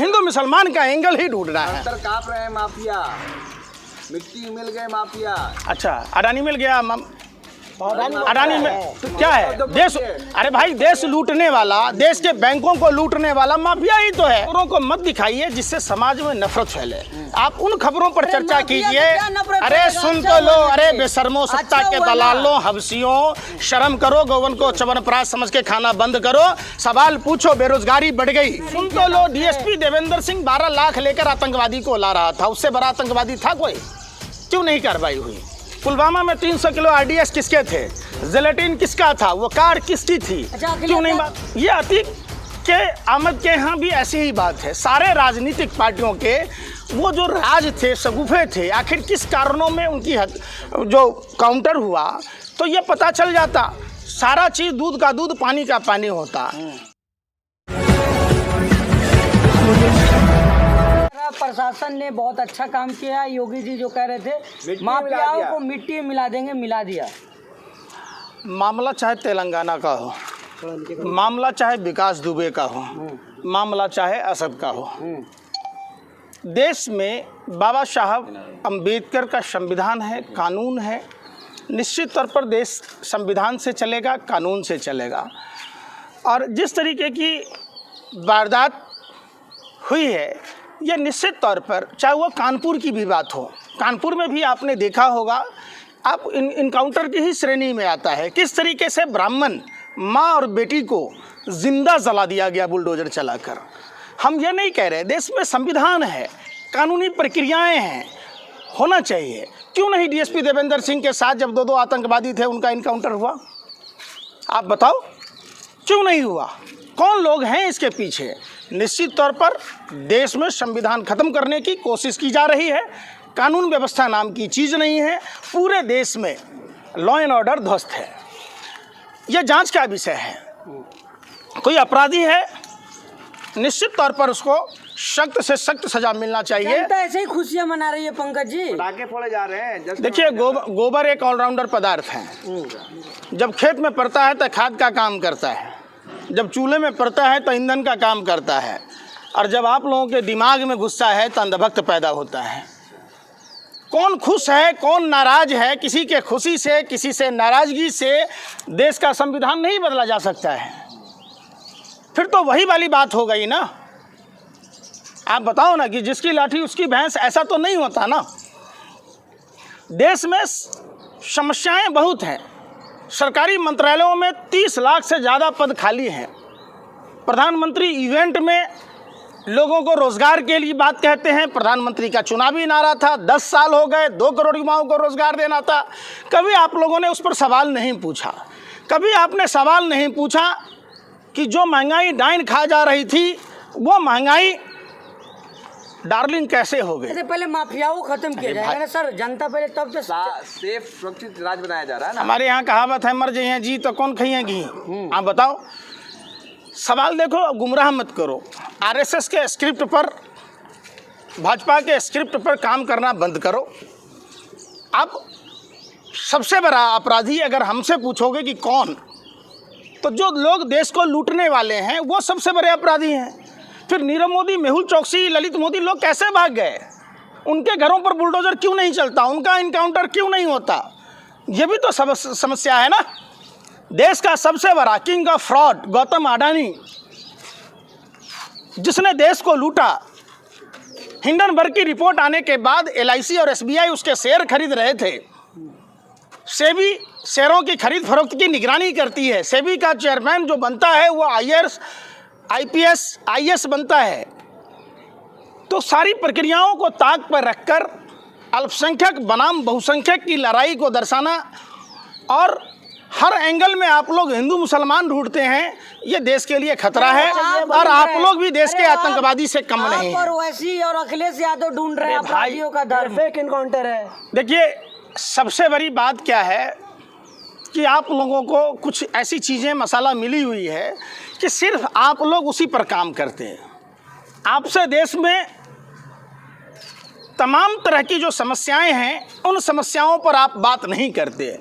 हिंदू मुसलमान का एंगल ही ढूंढना है। कांप रहे हैं माफिया, मिट्टी मिल गए माफिया। अच्छा, अडानी मिल गया, अडानी में तो क्या है देश? अरे भाई, देश लूटने वाला, देश के बैंकों को लूटने वाला माफिया ही तो है। खबरों को मत दिखाइए जिससे समाज में नफरत फैले। आप उन खबरों पर चर्चा कीजिए। अरे सुन तो लो, अरे बेशर्मो, सत्ता के दलालों, हवसियों, शर्म करो, गौवन को चवनप्राश समझ के खाना बंद करो। सवाल पूछो, बेरोजगारी बढ़ गई। सुन तो लो, डीएसपी देवेंद्र सिंह 12 लाख लेकर आतंकवादी को ला रहा था, उससे बड़ा आतंकवादी था कोई? क्यों नहीं कार्रवाई हुई? पुलवामा में 300 किलो आरडीएक्स किसके थे? जिलेटिन किसका था? वो कार किसकी थी? क्यों नहीं बात? ये अतीक के अहमद के यहाँ भी ऐसी ही बात है। सारे राजनीतिक पार्टियों के वो जो राज थे, शगुफे थे, आखिर किस कारणों में उनकी जो काउंटर हुआ तो ये पता चल जाता। सारा चीज़ दूध का दूध, पानी का पानी होता। प्रशासन ने बहुत अच्छा काम किया। योगी जी जो कह रहे थे माफियाओं को मिट्टी मिला देंगे, मिला दिया। मामला चाहे तेलंगाना का हो, मामला चाहे विकास दुबे का हो, मामला चाहे असद का हो, देश में बाबा साहब अम्बेडकर का संविधान है, कानून है। निश्चित तौर पर देश संविधान से चलेगा, कानून से चलेगा। और जिस तरीके की वारदात हुई है, यह निश्चित तौर पर, चाहे वो कानपुर की भी बात हो, कानपुर में भी आपने देखा होगा, आप इनकाउंटर की ही श्रेणी में आता है। किस तरीके से ब्राह्मण माँ और बेटी को जिंदा जला दिया गया बुलडोजर चलाकर। हम ये नहीं कह रहे, देश में संविधान है, कानूनी प्रक्रियाएं हैं, होना चाहिए। क्यों नहीं डीएसपी देवेंद्र सिंह के साथ जब 2 आतंकवादी थे उनका इनकाउंटर हुआ? आप बताओ, क्यों नहीं हुआ? कौन लोग हैं इसके पीछे? निश्चित तौर पर देश में संविधान खत्म करने की कोशिश की जा रही है। कानून व्यवस्था नाम की चीज़ नहीं है। पूरे देश में लॉ एंड ऑर्डर ध्वस्त है। यह जांच का विषय है। कोई अपराधी है, निश्चित तौर पर उसको सख्त से सख्त सजा मिलना चाहिए। ऐसे ही खुशियां मना रही है पंकज जी, पटाखे फोड़े जा रहे हैं। देखिए, गोबर एक ऑलराउंडर पदार्थ है। जब खेत में पड़ता है तो खाद का काम करता है, जब चूल्हे में पड़ता है तो ईंधन का काम करता है, और जब आप लोगों के दिमाग में गुस्सा है तो अंधभक्त पैदा होता है। कौन खुश है, कौन नाराज है? किसी के खुशी से, किसी से नाराजगी से देश का संविधान नहीं बदला जा सकता है। फिर तो वही वाली बात हो गई ना। आप बताओ ना कि जिसकी लाठी उसकी भैंस, ऐसा तो नहीं होता ना। देश में समस्याएं बहुत हैं। सरकारी मंत्रालयों में 30 लाख से ज़्यादा पद खाली हैं। प्रधानमंत्री इवेंट में लोगों को रोज़गार के लिए बात कहते हैं। प्रधानमंत्री का चुनावी नारा था, 10 साल हो गए, 2 करोड़ युवाओं को रोज़गार देना था। कभी आप लोगों ने उस पर सवाल नहीं पूछा। कभी आपने सवाल नहीं पूछा कि जो महंगाई डाइन खा जा रही थी, वो महंगाई डार्लिंग कैसे हो गए? पहले माफियाओं को खत्म किया जाएगा ना सर, जनता पहले, तब तो सेफ सुरक्षित राज बनाया जा रहा है ना। हमारे यहाँ कहावत है, मर जाइए जी तो कौन खाइए घी। आप बताओ, सवाल देखो, गुमराह मत करो। आरएसएस के स्क्रिप्ट पर, भाजपा के स्क्रिप्ट पर काम करना बंद करो। अब सबसे बड़ा अपराधी अगर हमसे पूछोगे कि कौन, तो जो लोग देश को लूटने वाले हैं वो सबसे बड़े अपराधी हैं। फिर नीरव मोदी, मेहुल चौकसी, ललित मोदी लोग कैसे भाग गए? उनके घरों पर बुलडोजर क्यों नहीं चलता? उनका इनकाउंटर क्यों नहीं होता? ये भी तो समस्या है ना। देश का सबसे बड़ा king of fraud Gautam Adani, जिसने देश को लूटा, हिंडनबर्ग की रिपोर्ट आने के बाद एलआईसी और एसबीआई उसके शेयर खरीद रहे थे। सेबी शेयरों की खरीद फरोख्त की निगरानी करती है। सेबी का चेयरमैन जो बनता है वो आईपीएस आईएएस बनता है। तो सारी प्रक्रियाओं को ताक पर रखकर अल्पसंख्यक बनाम बहुसंख्यक की लड़ाई को दर्शाना, और हर एंगल में आप लोग हिंदू मुसलमान ढूंढते हैं, ये देश के लिए खतरा है। और आप लोग भी देश के आतंकवादी से कम नहीं हैं। ओवैसी और अखिलेश यादव ढूंढ रहे हैं अपराधियों का धर्म। फेक इनकाउंटर है। देखिए, सबसे बड़ी बात क्या है कि आप लोगों को कुछ ऐसी चीज़ें मसाला मिली हुई है कि सिर्फ आप लोग उसी पर काम करते हैं। आपसे देश में तमाम तरह की जो समस्याएं हैं, उन समस्याओं पर आप बात नहीं करते।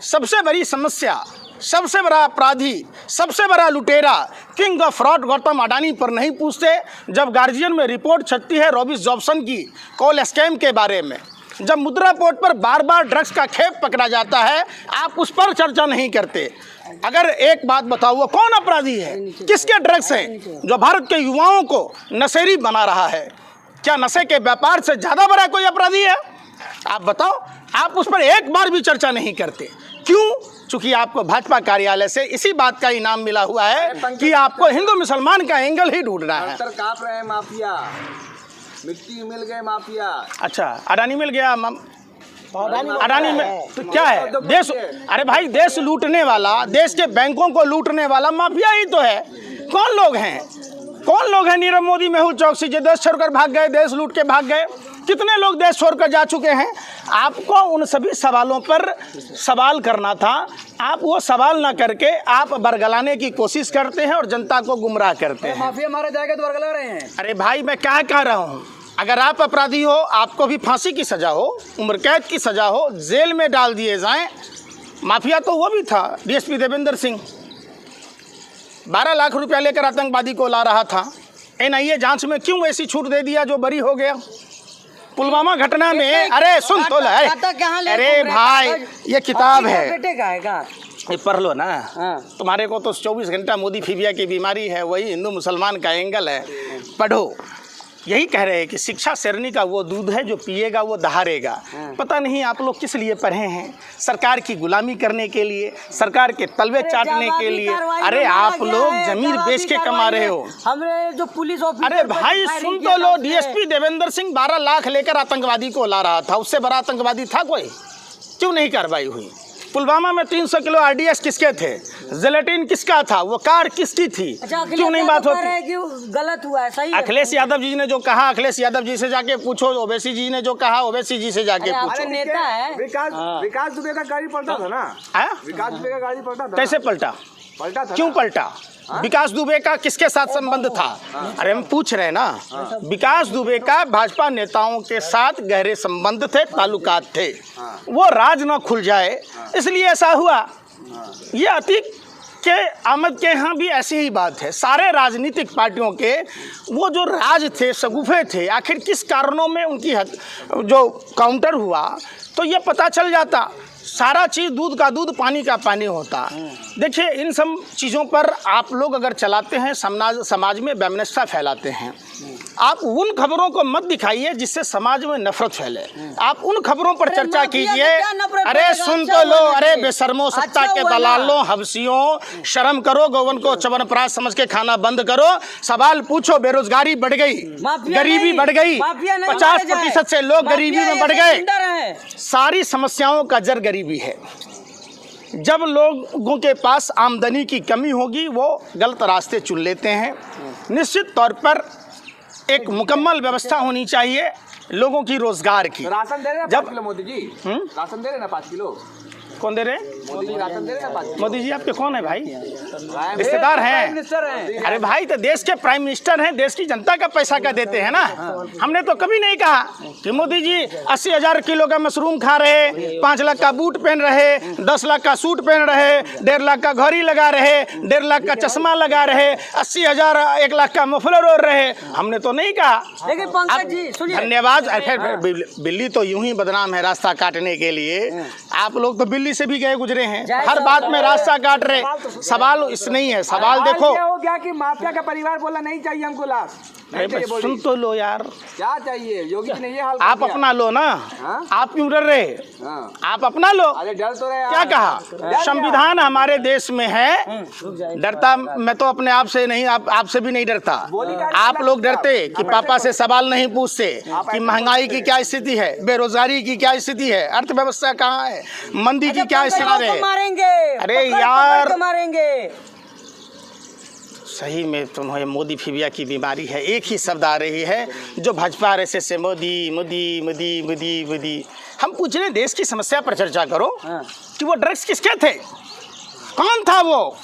सबसे बड़ी समस्या सबसे बड़ा अपराधी, सबसे बड़ा लुटेरा, king of fraud Gautam Adani पर नहीं पूछते। जब गार्जियन में रिपोर्ट छपती है रॉबिस जॉब्सन की कॉल स्कैम के बारे में, जब मुद्रा पोर्ट पर बार बार ड्रग्स का खेप पकड़ा जाता है, आप उस पर चर्चा नहीं करते। अगर एक बात बताओ, वो कौन अपराधी है, किसके ड्रग्स हैं जो भारत के युवाओं को नशेरी बना रहा है? क्या नशे के व्यापार से ज़्यादा बड़ा कोई अपराधी है? आप बताओ। आप उस पर एक बार भी चर्चा नहीं करते। क्यों? चूंकि आपको भाजपा कार्यालय से इसी बात का इनाम मिला हुआ है कि आपको हिंदू मुसलमान का एंगल ही ढूंढना है। कांप रहे हैं माफिया, मिट्टी मिल गए माफिया। अच्छा, अडानी मिल गया। अडानी में तो क्या है? देश, अरे भाई, देश लूटने वाला, देश के बैंकों को लूटने वाला माफिया ही तो है। कौन लोग हैं? कौन लोग हैं? नीरव मोदी, मेहुल चौकसी जो देश छोड़कर भाग गए, देश लूट के भाग गए। कितने लोग देश छोड़कर जा चुके हैं? आपको उन सभी सवालों पर सवाल करना था। आप वो सवाल ना करके आप बरगलाने की कोशिश करते हैं और जनता को गुमराह करते हैं। माफिया मारा जाएगा तो बरगला रहे हैं। अरे भाई, मैं क्या कह रहा हूँ, अगर आप अपराधी हो, आपको भी फांसी की सज़ा हो, उम्र कैद की सज़ा हो, जेल में डाल दिए जाएं। माफिया तो वो भी था, डीएसपी देवेंद्र सिंह 12 लाख रुपया लेकर आतंकवादी को ला रहा था। एनआईए जांच में क्यों ऐसी छूट दे दिया जो बरी हो गया? पुलवामा घटना में, अरे सुन तो ले, अरे भाई, ये किताब है, बेटे का है का? ये पढ़ लो ना। हाँ। तुम्हारे को तो 24 घंटा मोदी फीबिया की बीमारी है, वही हिंदू मुसलमान का एंगल है। पढ़ो। यही कह रहे हैं कि शिक्षा शेरनी का वो दूध है जो पिएगा वो दहाड़ेगा। पता नहीं आप लोग किस लिए पढ़े हैं? सरकार की गुलामी करने के लिए, सरकार के तलवे चाटने के लिए। अरे आप लोग जमीन बेच के कमा रहे हो। हमरे जो पुलिस ऑफिसर, अरे भाई सुन तो लो, डीएसपी देवेंद्र सिंह 12 लाख लेकर आतंकवादी को ला रहा था। उससे बड़ा आतंकवादी था कोई? क्यों नहीं कार्रवाई हुई? पुलवामा में 300 किलो आरडीएक्स किसके थे? जिलेटिन किसका था? वो कार किसकी थी? क्यों नहीं बात होती? गलत हुआ है, सही है। अखिलेश यादव जी ने जो कहा, अखिलेश यादव जी से जाके पूछो। ओवैसी जी ने जो कहा, ओवैसी जी से जाके पूछो। नेता है। विकास दुबे का गाड़ी पलटा था ना? विकास दुबे का गाड़ी पलटा था। कैसे पलटा? पलटा था। क्यों पलटा? विकास दुबे का किसके साथ संबंध था? अरे हम पूछ रहे हैं ना। विकास दुबे का भाजपा नेताओं के साथ गहरे संबंध थे, ताल्लुकात थे। वो राज न खुल जाए इसलिए ऐसा हुआ। ये अतीक के आमद के यहाँ भी ऐसी ही बात है। सारे राजनीतिक पार्टियों के वो जो राज थे, शगुफे थे, आखिर किस कारणों में उनकी जो काउंटर हुआ तो ये पता चल जाता। सारा चीज़ दूध का दूध, पानी का पानी होता। देखिए, इन सब चीज़ों पर आप लोग अगर चलाते हैं, समाज में वैमनस्यता फैलाते हैं। आप उन खबरों को मत दिखाइए जिससे समाज में नफरत फैले। आप उन खबरों पर चर्चा कीजिए। अरे सुन तो लो, अरे बेशर्मो, सत्ता के दलालों, हवसियों, शर्म करो। गौवन को चवनप्राश समझ के खाना बंद करो। सवाल पूछो। बेरोजगारी बढ़ गई, गरीबी बढ़ गई, 50% से लोग गरीबी में बढ़ गए। सारी समस्याओं का जड़ गरीबी है। जब लोगों के पास आमदनी की कमी होगी वो गलत रास्ते चुन लेते हैं। निश्चित तौर पर एक मुकम्मल व्यवस्था होनी चाहिए लोगों की रोजगार की। राशन दे रहे हैं जब 5 किलो मोदी जी, राशन दे रहे हैं ना 5 किलो। कौन दे रहे? मोदी जी राशन दे रहे हैं ना 5 किलो। मोदी जी आपके कौन है भाई? रिश्तेदार हैं? अरे भाई, तो देश के प्राइम मिनिस्टर हैं, देश की जनता का पैसा का देते हैं ना। हमने तो कभी नहीं कहा कि मोदी जी 80,000 किलो का मशरूम खा रहे, 5 लाख का बूट पहन रहे, 10 लाख का सूट पहन रहे, 1.5 लाख का घड़ी लगा रहे, 1.5 लाख का चश्मा लगा रहे, 80,000 1 लाख का मफलर ओढ़ रहे। हमने तो नहीं कहा। लेकिन पंकज जी सुनिए, धन्यवाद। बिल्ली तो यूं ही बदनाम है रास्ता काटने के लिए। आप लोग तो बिल्ली से भी गए गुजरे हैं, हर बात में रास्ता काट रहे। सवाल इस नहीं है। सवाल देखो, हो गया कि माफिया का परिवार बोला नहीं चाहिए हमको लाश। सुन तो लो यार, क्या चाहिए? योगी जी ने ये हाल आप अपना लो ना। आप क्यों डर रहे? आप अपना लो। अरे डर तो रहे। क्या कहा? संविधान हमारे देश में है। डरता मैं तो अपने आप से नहीं, आपसे भी नहीं डरता। आप लोग डरते कि पापा से सवाल नहीं पूछते कि महंगाई की क्या स्थिति है, बेरोजगारी की क्या स्थिति है, अर्थव्यवस्था कहाँ है, मंदी की क्या स्थिति है। अरे यार, मारेंगे। सही में तुम्हें मोदी फीबिया की बीमारी है। एक ही शब्द आ रही है जो भाजपा आरएसएस से, मोदी मोदी मोदी मोदी मोदी। हम पूछ रहे हैं देश की समस्या पर चर्चा करो कि वो ड्रग्स किसके थे? कौन था वो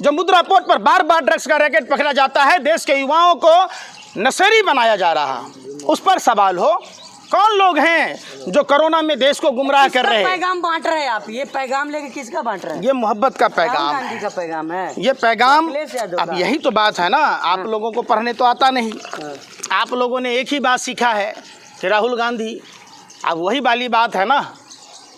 जो मुद्रा पोर्ट पर बार बार ड्रग्स का रैकेट पकड़ा जाता है, देश के युवाओं को नशेरी बनाया जा रहा, उस पर सवाल हो। कौन लोग हैं जो कोरोना में देश को गुमराह कर किसका रहे हैं? पैगाम बांट रहे हैं आप? ये पैगाम लेके किसका बांट रहे हैं? ये मोहब्बत का राहुल पैगाम है। गांधी का पैगाम है। ये पैगाम, अखिलेश यादव अब का। यही तो बात है ना, आप लोगों को पढ़ने तो आता नहीं। आप लोगों ने एक ही बात सीखा है कि राहुल गांधी, अब वही वाली बात है ना,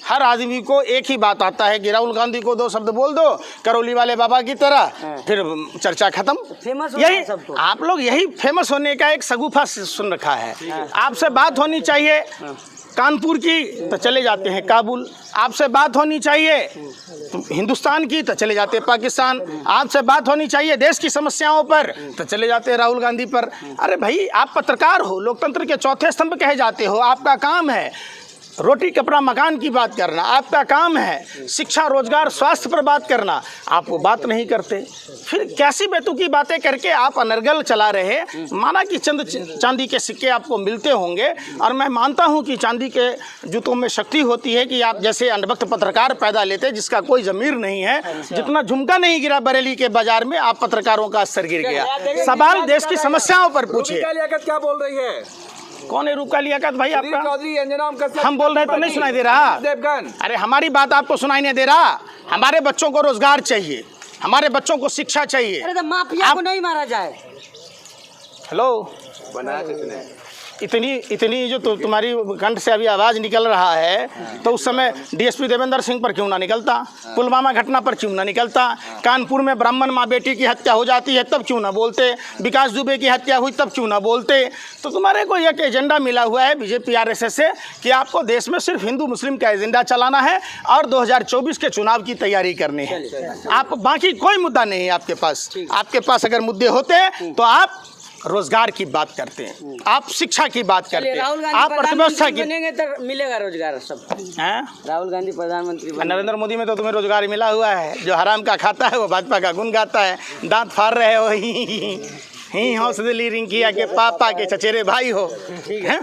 हर आदमी को एक ही बात आता है कि राहुल गांधी को 2 शब्द बोल दो करौली वाले बाबा की तरह, फिर चर्चा खत्म। फेमस हो गया यही सबको। आप लोग यही फेमस होने का एक सगुफा सुन रखा है। आपसे बात होनी चाहिए कानपुर की तो चले जाते हैं काबुल, आपसे बात होनी चाहिए हिंदुस्तान की तो चले जाते हैं पाकिस्तान, आपसे बात होनी चाहिए देश की समस्याओं पर तो चले जाते हैं राहुल गांधी पर। अरे भाई, आप पत्रकार हो, लोकतंत्र के चौथे स्तंभ कहे जाते हो, आपका काम है रोटी कपड़ा मकान की बात करना, आपका काम है शिक्षा रोजगार स्वास्थ्य पर बात करना, आप वो बात नहीं करते। फिर कैसी बेतुकी बातें करके आप अनर्गल चला रहे। माना कि चंद चांदी के सिक्के आपको मिलते होंगे, और मैं मानता हूं कि चांदी के जूतों में शक्ति होती है कि आप जैसे अनवक्त पत्रकार पैदा लेते जिसका कोई ज़मीर नहीं है। जितना झुमका नहीं गिरा बरेली के बाजार में, आप पत्रकारों का स्तर गिर गया। सवाल देश की समस्याओं पर पूछिए। क्या बोल रही है? कौन है रूपा लियाकत भाई आपका? चौधरी, अंजना हम बोल रहे तो नहीं सुनाई दे रहा? देवगन। अरे हमारी बात आपको सुनाई नहीं दे रहा? हमारे बच्चों को रोजगार चाहिए, हमारे बच्चों को शिक्षा चाहिए। अरे तो माफिया को नहीं मारा जाए। हेलो, बनाया किसने? इतनी जो तुम्हारी कंठ से अभी आवाज़ निकल रहा है, तो उस समय डीएसपी देवेंद्र सिंह पर क्यों ना निकलता? पुलवामा घटना पर क्यों ना निकलता? कानपुर में ब्राह्मण माँ बेटी की हत्या हो जाती है तब क्यों ना बोलते? विकास दुबे की हत्या हुई तब क्यों ना बोलते? तो तुम्हारे को एक एजेंडा मिला हुआ है बीजेपी आरएसएस से कि आपको देश में सिर्फ हिंदू मुस्लिम का एजेंडा चलाना है और 2024 के चुनाव की तैयारी करनी है। आप बाकी कोई मुद्दा नहीं है आपके पास। आपके पास अगर मुद्दे होते तो आप रोजगार की बात करते हैं, आप शिक्षा की बात करते हैं, राहुल आप गांधी अर्थव्यवस्था की। बनेंगे तो मिलेगा रोजगार सबको। हैं? राहुल गांधी प्रधानमंत्री बनेंगे। नरेंद्र मोदी में तो तुम्हें रोजगार मिला हुआ है। जो हराम का खाता है वो भाजपा का गुण गाता है। दांत फाड़ रहे हो, ही हौसदली रिंकिया के पापा के चचेरे भाई हो। ठीक है।